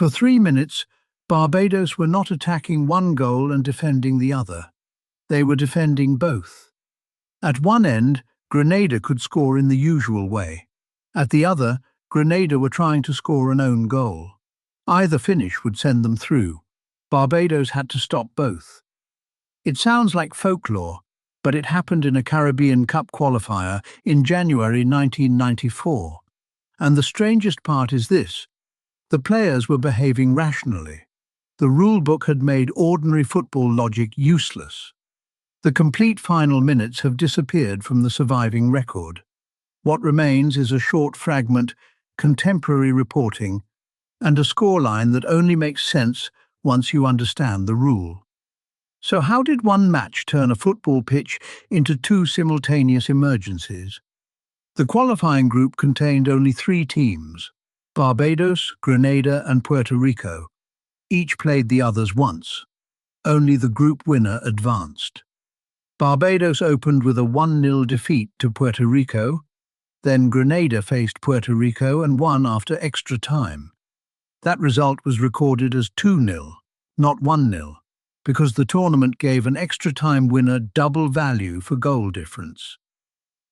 For 3 minutes, Barbados were not attacking one goal and defending the other. They were defending both. At one end, Grenada could score in the usual way. At the other, Grenada were trying to score an own goal. Either finish would send them through. Barbados had to stop both. It sounds like folklore, but it happened in a Caribbean Cup qualifier in January 1994. And the strangest part is this: the players were behaving rationally. The rule book had made ordinary football logic useless. The complete final minutes have disappeared from the surviving record. What remains is a short fragment, contemporary reporting, and a scoreline that only makes sense once you understand the rule. So how did one match turn a football pitch into two simultaneous emergencies? The qualifying group contained only 3 teams: Barbados, Grenada and Puerto Rico. Each played the others once. Only the group winner advanced. Barbados opened with a 1-0 defeat to Puerto Rico. Then Grenada faced Puerto Rico and won after extra time. That result was recorded as 2-0, not 1-0, because the tournament gave an extra time winner double value for goal difference.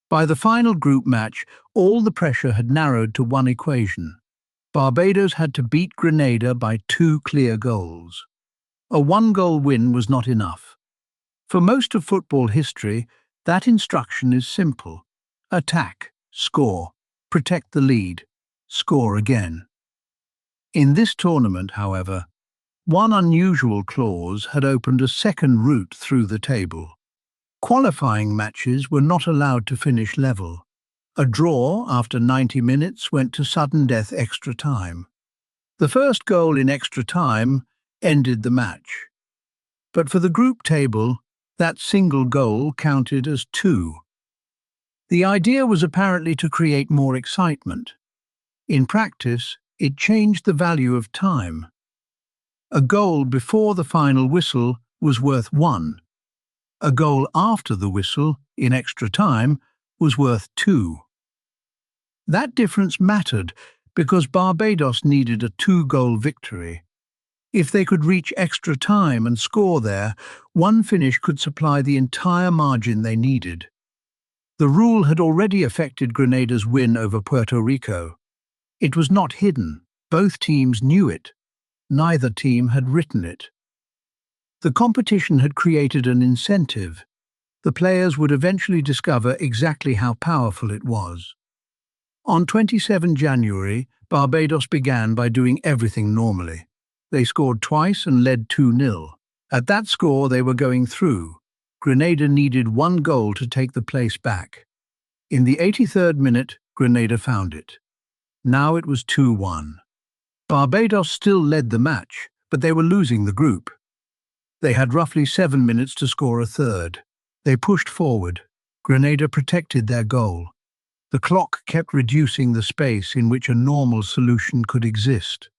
By the final group match, all the pressure had narrowed to one equation. Barbados had to beat Grenada by 2 clear goals. A 1-goal win was not enough. For most of football history, that instruction is simple: attack, score, protect the lead, score again. In this tournament, however, one unusual clause had opened a second route through the table. Qualifying matches were not allowed to finish level. A draw after 90 minutes went to sudden death extra time. The first goal in extra time ended the match. But for the group table, that single goal counted as 2. The idea was apparently to create more excitement. In practice, it changed the value of time. A goal before the final whistle was worth 1. A goal after the whistle, in extra time, was worth 2. That difference mattered because Barbados needed a 2-goal victory. If they could reach extra time and score there, one finish could supply the entire margin they needed. The rule had already affected Grenada's win over Puerto Rico. It was not hidden. Both teams knew it. Neither team had written it. The competition had created an incentive. The players would eventually discover exactly how powerful it was. On 27 January, Barbados began by doing everything normally. They scored twice and led 2-0. At that score, they were going through. Grenada needed 1 goal to take the place back. In the 83rd minute, Grenada found it. Now it was 2-1. Barbados still led the match, but they were losing the group. They had roughly 7 minutes to score a third. They pushed forward. Grenada protected their goal. The clock kept reducing the space in which a normal solution could exist.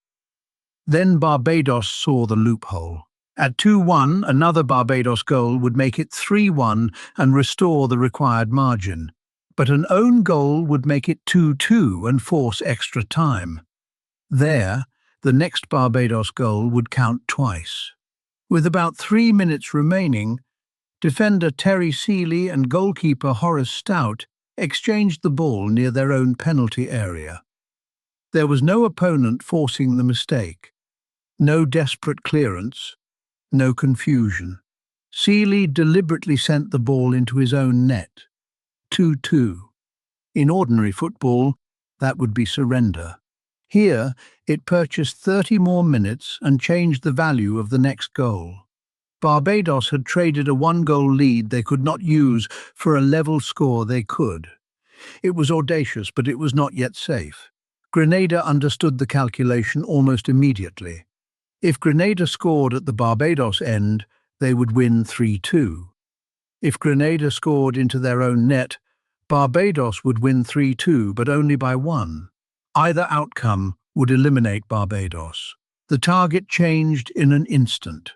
Then Barbados saw the loophole. At 2-1, another Barbados goal would make it 3-1 and restore the required margin. But an own goal would make it 2-2 and force extra time. There, the next Barbados goal would count twice. With about 3 minutes remaining, defender Terry Seeley and goalkeeper Horace Stout exchanged the ball near their own penalty area. There was no opponent forcing the mistake. No desperate clearance. No confusion. Seeley deliberately sent the ball into his own net. 2-2. In ordinary football, that would be surrender. Here, it purchased 30 more minutes and changed the value of the next goal. Barbados had traded a 1-goal lead they could not use for a level score they could. It was audacious, but it was not yet safe. Grenada understood the calculation almost immediately. If Grenada scored at the Barbados end, they would win 3-2. If Grenada scored into their own net, Barbados would win 3-2, but only by 1. Either outcome would eliminate Barbados. The target changed in an instant.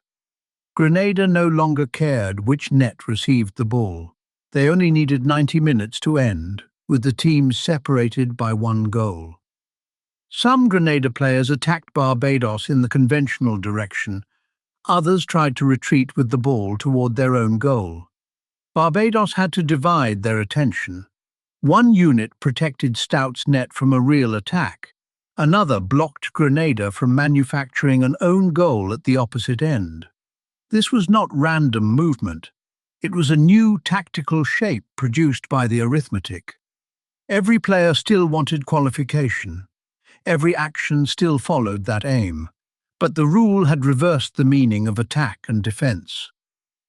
Grenada no longer cared which net received the ball. They only needed 90 minutes to end, with the teams separated by 1 goal. Some Grenada players attacked Barbados in the conventional direction. Others tried to retreat with the ball toward their own goal. Barbados had to divide their attention. One unit protected Stout's net from a real attack. Another blocked Grenada from manufacturing an own goal at the opposite end. This was not random movement. It was a new tactical shape produced by the arithmetic. Every player still wanted qualification. Every action still followed that aim. But the rule had reversed the meaning of attack and defense.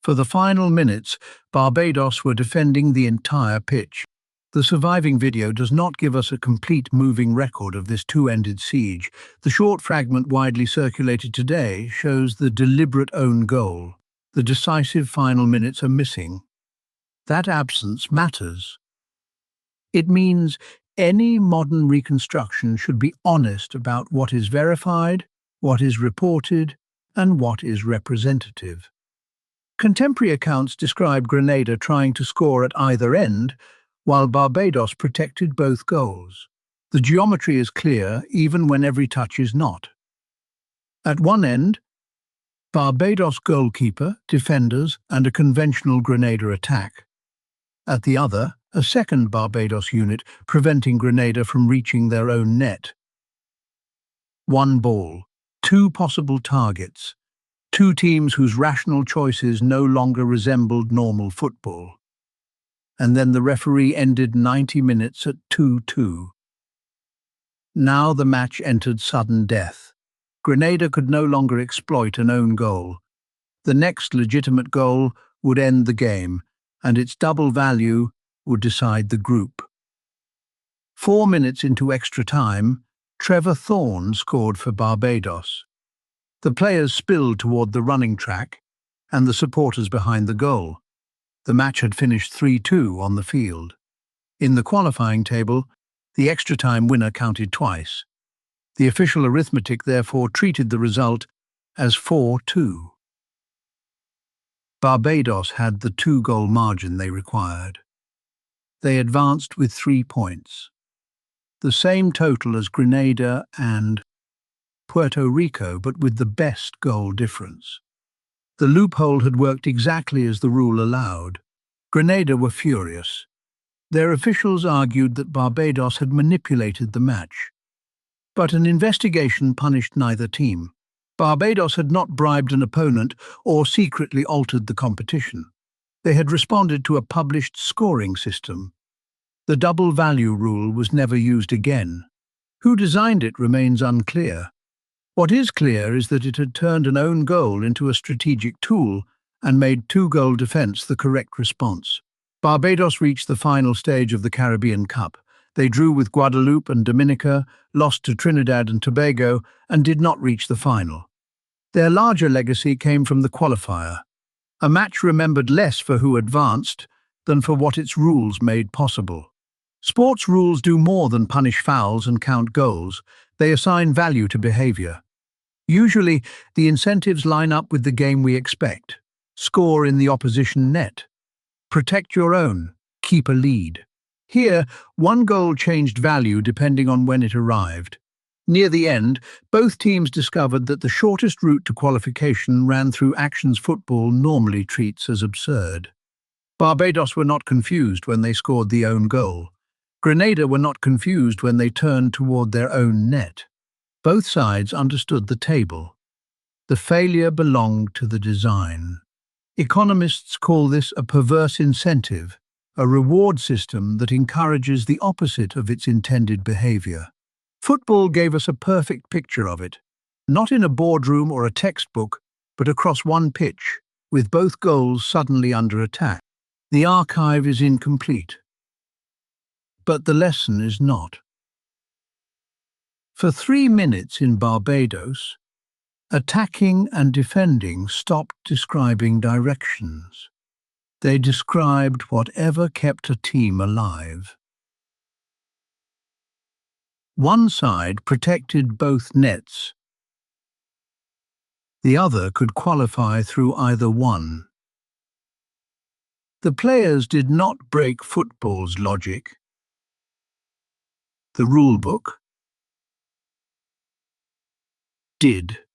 For the final minutes, Barbados were defending the entire pitch. The surviving video does not give us a complete moving record of this two-ended siege. The short fragment widely circulated today shows the deliberate own goal. The decisive final minutes are missing. That absence matters. It means any modern reconstruction should be honest about what is verified, what is reported, and what is representative. Contemporary accounts describe Grenada trying to score at either end, while Barbados protected both goals. The geometry is clear even when every touch is not. At one end, Barbados goalkeeper, defenders, and a conventional Grenada attack. At the other, a second Barbados unit preventing Grenada from reaching their own net. One ball, two possible targets, two teams whose rational choices no longer resembled normal football. And then the referee ended 90 minutes at 2-2. Now the match entered sudden death. Grenada could no longer exploit an own goal. The next legitimate goal would end the game, and its double value would decide the group. 4 minutes into extra time, Trevor Thorne scored for Barbados. The players spilled toward the running track and the supporters behind the goal. The match had finished 3-2 on the field. In the qualifying table, the extra-time winner counted twice. The official arithmetic therefore treated the result as 4-2. Barbados had the 2-goal margin they required. They advanced with 3 points, the same total as Grenada and Puerto Rico, but with the best goal difference. The loophole had worked exactly as the rule allowed. Grenada were furious. Their officials argued that Barbados had manipulated the match. But an investigation punished neither team. Barbados had not bribed an opponent or secretly altered the competition. They had responded to a published scoring system. The double value rule was never used again. Who designed it remains unclear. What is clear is that it had turned an own goal into a strategic tool and made 2-goal defense the correct response. Barbados reached the final stage of the Caribbean Cup. They drew with Guadeloupe and Dominica, lost to Trinidad and Tobago, and did not reach the final. Their larger legacy came from the qualifier, a match remembered less for who advanced than for what its rules made possible. Sports rules do more than punish fouls and count goals. They assign value to behavior. Usually, the incentives line up with the game we expect. Score in the opposition net. Protect your own. Keep a lead. Here, one goal changed value depending on when it arrived. Near the end, both teams discovered that the shortest route to qualification ran through actions football normally treats as absurd. Barbados were not confused when they scored the own goal. Grenada were not confused when they turned toward their own net. Both sides understood the table. The failure belonged to the design. Economists call this a perverse incentive, a reward system that encourages the opposite of its intended behavior. Football gave us a perfect picture of it, not in a boardroom or a textbook, but across one pitch, with both goals suddenly under attack. The archive is incomplete, but the lesson is not. For 3 minutes in Barbados, attacking and defending stopped describing directions. They described whatever kept a team alive. One side protected both nets. The other could qualify through either one. The players did not break football's logic. The rule book, Did.